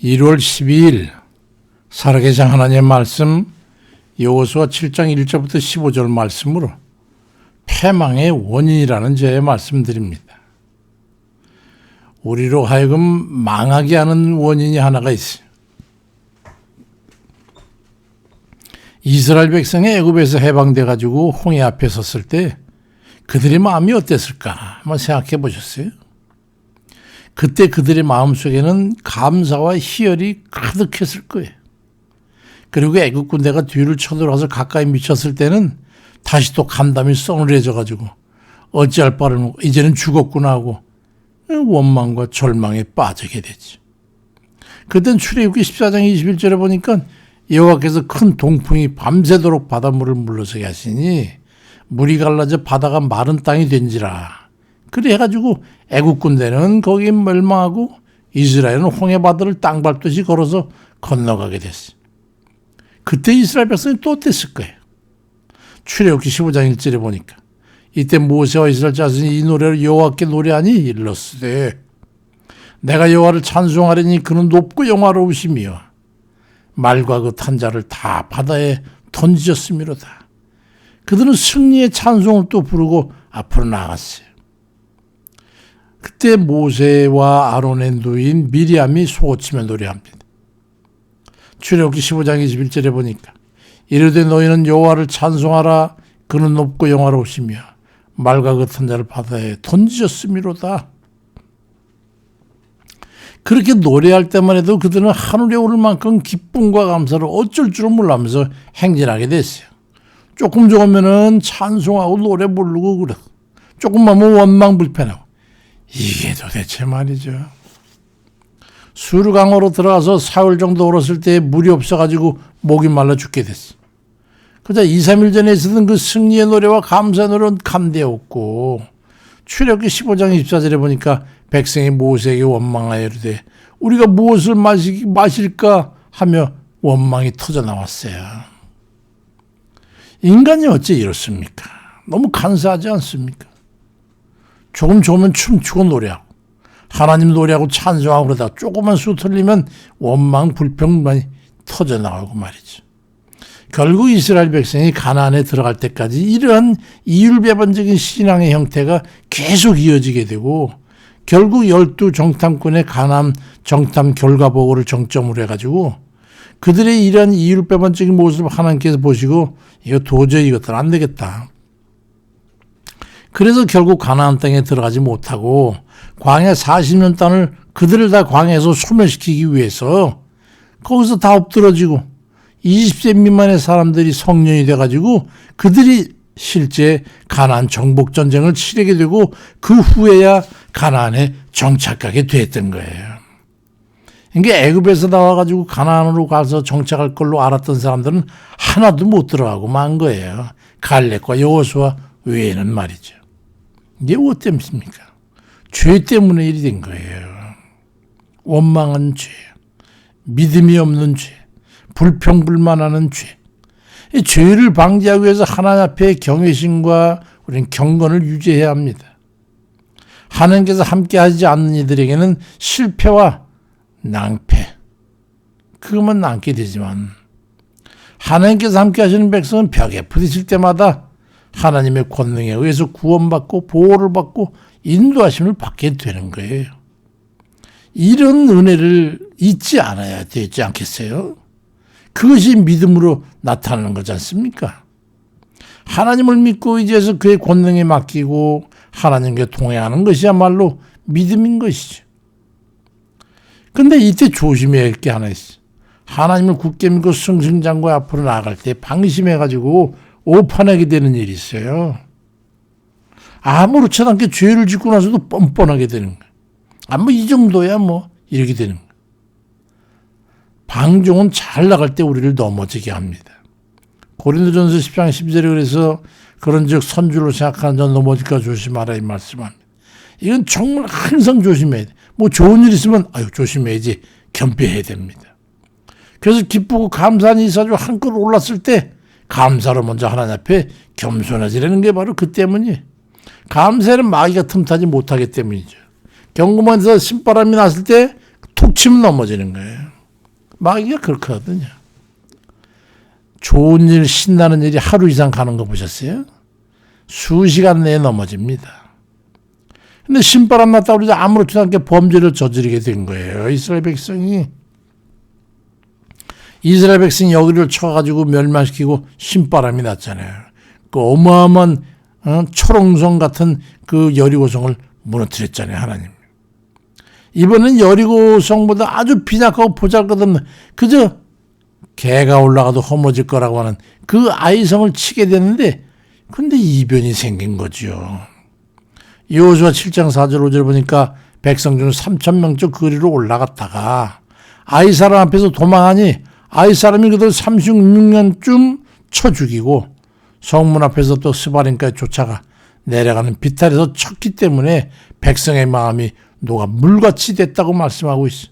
1월 12일 살아계신 하나님의 말씀 여호수아 7장 1절부터 15절 말씀으로 패망의 원인이라는 제의 말씀드립니다. 우리로 하여금 망하게 하는 원인이 하나가 있어요. 이스라엘 백성이 애굽에서 해방돼 가지고 홍해 앞에 섰을 때 그들의 마음이 어땠을까 한번 생각해 보셨어요? 그때 그들의 마음속에는 감사와 희열이 가득했을 거예요. 그리고 애굽 군대가 뒤를 쳐들어와서 가까이 미쳤을 때는 다시 또 감담이 서늘해져 가지고 어찌할 바를 모르고 이제는 죽었구나 하고 원망과 절망에 빠지게 되지. 그땐 출애굽기 14장 21절에 보니까 여호와께서 큰 동풍이 밤새도록 바닷물을 물러서게 하시니 물이 갈라져 바다가 마른 땅이 된지라. 그래 해가지고 애국 군대는 거기에 멸망하고 이스라엘은 홍해 바다를 땅 밟듯이 걸어서 건너가게 됐어요. 그때 이스라엘 백성이 또 어땠을 거예요? 출애굽기 15장 1절에 보니까 이때 모세와 이스라엘 자손이 이 노래를 여호와께 노래하니 일렀으되 내가 여호와를 찬송하리니 그는 높고 영화로우시며 말과 그 탄 자를 다 바다에 던지셨음이로다. 그들은 승리의 찬송을 또 부르고 앞으로 나아갔어요. 그때 모세와 아론의 누이인 미리암이 소고치며 노래합니다. 출애굽기 15장 21절에 보니까 이르되 너희는 여호와를 찬송하라. 그는 높고 영화로우시며 말과 그 탄 자를 바다에 던지셨음이로다. 그렇게 노래할 때만 해도 그들은 하늘에 오를 만큼 기쁨과 감사를 어쩔 줄을 몰라면서 행진하게 됐어요. 조금 좋으면은 찬송하고 노래 부르고 그래. 조금만 하면 원망 불편하고. 이게 도대체 말이죠. 수르강으로 들어가서 사흘 정도 얼었을 때 물이 없어가지고 목이 말라 죽게 됐어. 그러자 2, 3일 전에 있었던 그 승리의 노래와 감사의 노래는 감대였고 출애굽기 15장 24절에 보니까 백성이 모세에게 원망하여 이르되 우리가 무엇을 마실까 하며 원망이 터져 나왔어요. 인간이 어째 이렇습니까? 너무 간사하지 않습니까? 조금 좋으면 춤추고 노래하고 하나님 노래하고 찬송하고 그러다가 조금만 수 틀리면 원망 불평만이 터져 나오고 말이죠. 결국 이스라엘 백성이 가나안에 들어갈 때까지 이러한 이율배반적인 신앙의 형태가 계속 이어지게 되고 결국 12 정탐꾼의 가나안 정탐 결과 보고를 정점으로 해가지고 그들의 이러한 이율배반적인 모습을 하나님께서 보시고 이거 도저히 이것들 안 되겠다. 그래서 결국 가나안 땅에 들어가지 못하고 광야 40년 땅을 그들을 다 광야에서 소멸시키기 위해서 거기서 다 엎드러지고 20세 미만의 사람들이 성년이 돼가지고 그들이 실제 가나안 정복 전쟁을 치르게 되고 그 후에야 가나안에 정착하게 됐던 거예요. 그러니까 애굽에서 나와가지고 가나안으로 가서 정착할 걸로 알았던 사람들은 하나도 못 들어가고 만 거예요. 갈렙과 여호수아 외에는 말이죠. 이게 무엇 때문입니까? 죄 때문에 일이 된 거예요. 원망한 죄, 믿음이 없는 죄, 불평불만하는 죄. 이 죄를 방지하기 위해서 하나님 앞에 경외심과 우리는 경건을 유지해야 합니다. 하나님께서 함께하지 않는 이들에게는 실패와 낭패, 그것만 남게 되지만 하나님께서 함께하시는 백성은 벽에 부딪힐 때마다 하나님의 권능에 의해서 구원받고 보호를 받고 인도하심을 받게 되는 거예요. 이런 은혜를 잊지 않아야 되지 않겠어요? 그것이 믿음으로 나타나는 거지 않습니까? 하나님을 믿고 의지해서 그의 권능에 맡기고 하나님께 동행하는 것이야말로 믿음인 것이죠. 근데 이때 조심해야 할 게 하나 있어. 하나님을 굳게 믿고 승승장구에 앞으로 나아갈 때 방심해가지고 오판하게 되는 일이 있어요. 아무렇지도 않게 죄를 짓고 나서도 뻔뻔하게 되는 거예요. 뭐 이 정도야 뭐 이렇게 되는 거예요. 방종은 잘 나갈 때 우리를 넘어지게 합니다. 고린도전서 10장 12절에 그래서 그런즉 선주로 생각하는 자 넘어질까 조심하라 이 말씀합니다. 이건 정말 항상 조심해야 돼. 뭐 좋은 일 있으면 아유 조심해야지 겸비해야 됩니다. 그래서 기쁘고 감사한 이사주 한껏 올랐을 때 감사로 먼저 하나님 앞에 겸손해지라는 게 바로 그 때문이에요. 감사에는 마귀가 틈타지 못하기 때문이죠. 경고만에서 신바람이 났을 때 툭 치면 넘어지는 거예요. 마귀가 그렇거든요. 좋은 일, 신나는 일이 하루 이상 가는 거 보셨어요? 수시간 내에 넘어집니다. 근데 신바람 났다고 해서 아무렇지도 않게 범죄를 저지르게 된 거예요. 이스라엘 백성이 여기를 쳐가지고 멸망시키고 신바람이 났잖아요. 그 어마어마한 초롱성 같은 그 여리고성을 무너뜨렸잖아요. 하나님. 이번엔 여리고성보다 아주 빈약하고 보잘것없는 그저 개가 올라가도 허무질 거라고 하는 그 아이성을 치게 되는데 근데 이변이 생긴 거죠. 여호수아 7장 4절 5절 보니까 백성 중 3,000명쯤 거리로 올라갔다가 아이 사람 앞에서 도망하니 아이 사람이 그들 36년쯤 쳐 죽이고 성문 앞에서 또 스바림까지 쫓아가 내려가는 비탈에서 쳤기 때문에 백성의 마음이 녹아 물같이 됐다고 말씀하고 있어.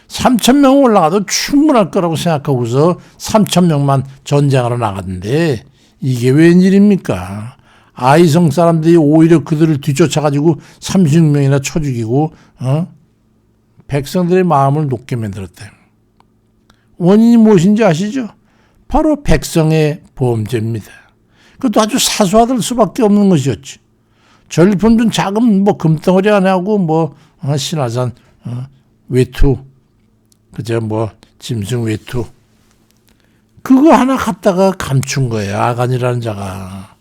3,000명 올라가도 충분할 거라고 생각하고서 3,000명만 전쟁하러 나갔는데 이게 웬일입니까? 아이성 사람들이 오히려 그들을 뒤쫓아가지고 36명이나 쳐 죽이고 백성들의 마음을 녹게 만들었다. 원인이 무엇인지 아시죠? 바로 백성의 범죄입니다. 그것도 아주 사소하들 수밖에 없는 것이었지. 전리품 준 작은 금덩어리 하나하고 신화산 외투 그저 짐승 외투 그거 하나 갖다가 감춘 거예요. 아간이라는 자가.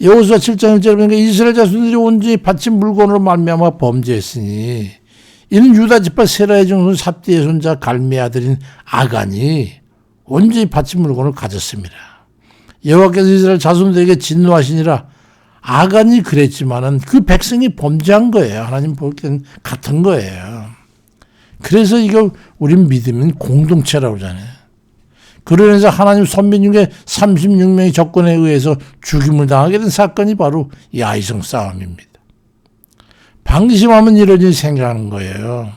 여호수아 7장 1절 보니까 이스라엘 자손들이 온전히 바친 물건으로 말미암아 범죄했으니 이는 유다 지파 세라의 정손 삽디의 손자 갈미의 아들인 아간이 온전히 바친 물건을 가졌습니다. 여호와께서 이스라엘 자손들에게 진노하시니라. 아간이 그랬지만은 그 백성이 범죄한 거예요. 하나님 볼 때는 같은 거예요. 그래서 이거 우린 믿으면 공동체라고 하잖아요. 그러면서 하나님 선민 중에 36명이 적군에 의해서 죽임을 당하게 된 사건이 바로 이 아이성 싸움입니다. 방심하면 이런 일이 생겨나는 거예요.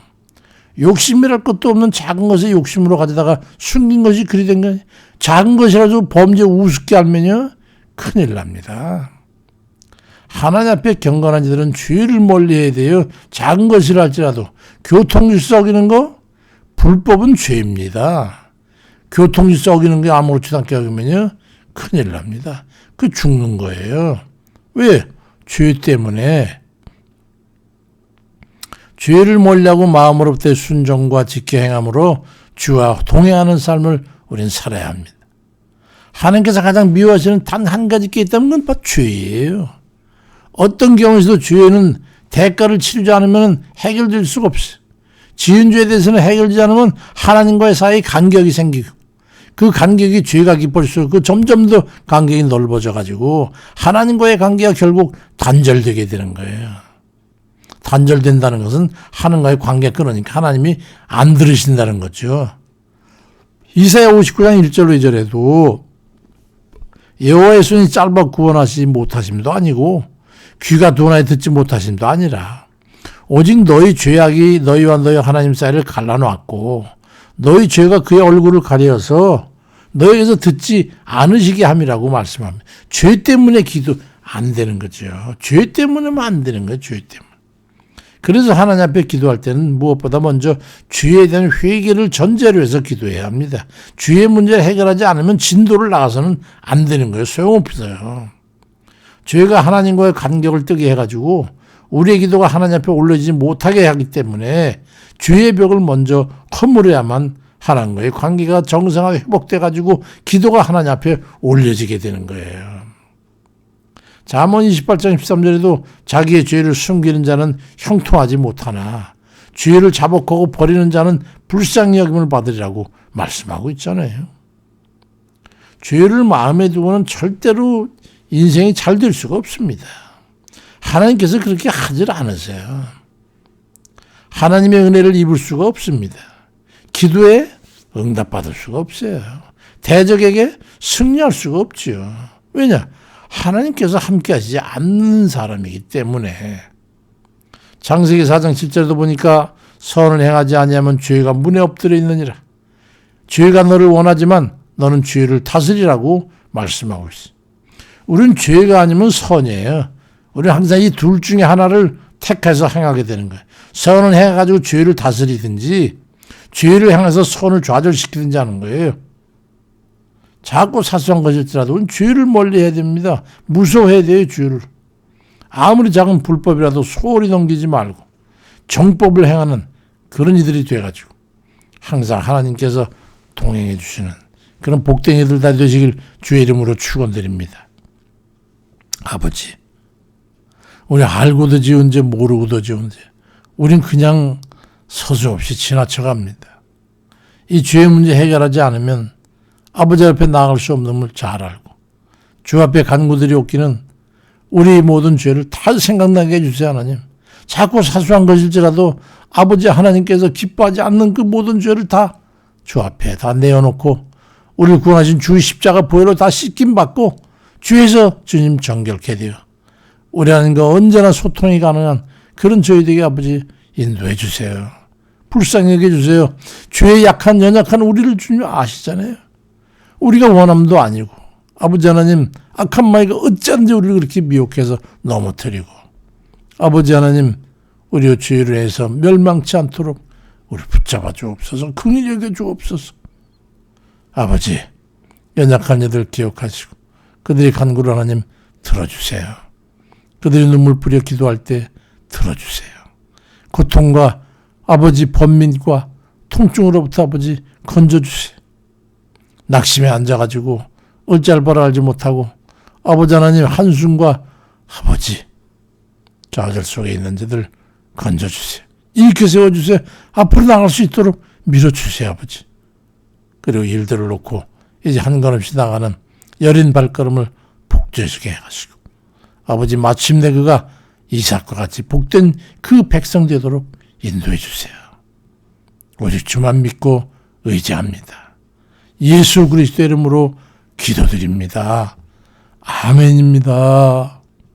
욕심이랄 것도 없는 작은 것에 욕심으로 가져다가 숨긴 것이 그리 된 거예요. 작은 것이라도 범죄 우습게 알면요 큰일 납니다. 하나님 앞에 경건한 자들은 죄를 멀리해야 돼요. 작은 것이라 할지라도 교통질서 어기는 거 불법은 죄입니다. 교통질서 어기는 게 아무렇지도 않게 어기면요 큰일 납니다. 그 죽는 거예요. 왜? 죄 때문에. 죄를 멀리하고 마음으로부터 순종과 지켜 행함으로 주와 동행하는 삶을 우리는 살아야 합니다. 하나님께서 가장 미워하시는 단 한 가지 게 있다면 그건 바로 죄예요. 어떤 경우에서도 죄는 대가를 치르지 않으면 해결될 수가 없어요. 지은 죄에 대해서는 해결되지 않으면 하나님과의 사이에 간격이 생기고 그 간격이 죄가 깊을수록 그 점점 더 간격이 넓어져 가지고 하나님과의 관계가 결국 단절되게 되는 거예요. 단절된다는 것은 하나님과의 관계가 끊으니까 하나님이 안 들으신다는 거죠. 이사야 59장 1절로 2절에도 여호와의 손이 짧아 구원하시지 못하심도 아니고 귀가 둔하여 듣지 못하심도 아니라 오직 너희 죄악이 너희와 너희 하나님 사이를 갈라놓았고 너희 죄가 그의 얼굴을 가려서 너희에게서 듣지 않으시게 함이라고 말씀합니다. 죄 때문에 기도 안 되는 거죠. 죄 때문에만 안 되는 거예요. 죄 때문에. 그래서 하나님 앞에 기도할 때는 무엇보다 먼저 죄에 대한 회개를 전제로 해서 기도해야 합니다. 죄의 문제를 해결하지 않으면 진도를 나가서는 안 되는 거예요. 소용없어요. 죄가 하나님과의 간격을 뜨게 해가지고 우리의 기도가 하나님 앞에 올려지지 못하게 하기 때문에 죄의 벽을 먼저 허물어야만 하나님과의 관계가 정상화가 회복돼가지고 기도가 하나님 앞에 올려지게 되는 거예요. 잠언 28장 13절에도 자기의 죄를 숨기는 자는 형통하지 못하나 죄를 자복하고 버리는 자는 불쌍히 여김을 받으리라고 말씀하고 있잖아요. 죄를 마음에 두고는 절대로 인생이 잘 될 수가 없습니다. 하나님께서 그렇게 하질 않으세요. 하나님의 은혜를 입을 수가 없습니다. 기도에 응답받을 수가 없어요. 대적에게 승리할 수가 없지요. 왜냐? 하나님께서 함께 하시지 않는 사람이기 때문에. 창세기 4장 7절도 보니까 선을 행하지 아니하면 죄가 문에 엎드려 있느니라. 죄가 너를 원하지만 너는 죄를 다스리라고 말씀하고 있어. 우리는 죄가 아니면 선이에요. 우리는 항상 이 둘 중에 하나를 택해서 행하게 되는 거예요. 선을 행해가지고 죄를 다스리든지 죄를 향해서 손을 좌절시키든지 하는 거예요. 자꾸 사소한 것일지라도 죄를 멀리해야 됩니다. 무서워해야 돼요, 죄를. 아무리 작은 불법이라도 소홀히 넘기지 말고 정법을 행하는 그런 이들이 돼가지고 항상 하나님께서 동행해 주시는 그런 복된 이들 다 되시길 주의 이름으로 축원드립니다. 아버지, 우리 알고도 지은 죄 모르고도 지은 죄 우린 그냥 서슴없이 지나쳐갑니다. 이 죄의 문제 해결하지 않으면 아버지 앞에 나아갈 수 없는 걸 잘 알고 주 앞에 간구들이 없기는 우리 모든 죄를 다 생각나게 해주세요. 하나님. 자꾸 사소한 것일지라도 아버지 하나님께서 기뻐하지 않는 그 모든 죄를 다 주 앞에 다 내어놓고 우리를 구원하신 주 십자가 보혈로 다 씻김받고 주에서 주님 정결케 되어 우리 하나님과 언제나 소통이 가능한 그런 저희들에게 아버지 인도해 주세요. 불쌍히 여겨 주세요. 죄에 약한 연약한 우리를 주님 아시잖아요. 우리가 원함도 아니고 아버지 하나님 악한 마귀가 어찌하든지 우리를 그렇게 미혹해서 넘어뜨리고 아버지 하나님 우리의 죄를 해서 멸망치 않도록 우리 붙잡아 주옵소서. 긍휼히 여겨 주옵소서. 아버지 연약한 이들 기억하시고 그들이 간구를 하나님 들어주세요. 그들이 눈물 뿌려 기도할 때 들어주세요. 고통과 아버지 번민과 통증으로부터 아버지 건져주세요. 낙심에 앉아가지고 어찌할 바를 알지 못하고 아버지 하나님 한숨과 아버지 좌절 속에 있는 자들 건져주세요. 일으켜 세워주세요. 앞으로 나갈 수 있도록 밀어주세요. 아버지. 그리고 일들을 놓고 이제 한 걸음씩 나가는 여린 발걸음을 복되게 해가시고 아버지 마침내 그가 이삭과 같이 복된 그 백성 되도록 인도해 주세요. 오직 주만 믿고 의지합니다. 예수 그리스도 이름으로 기도드립니다. 아멘입니다.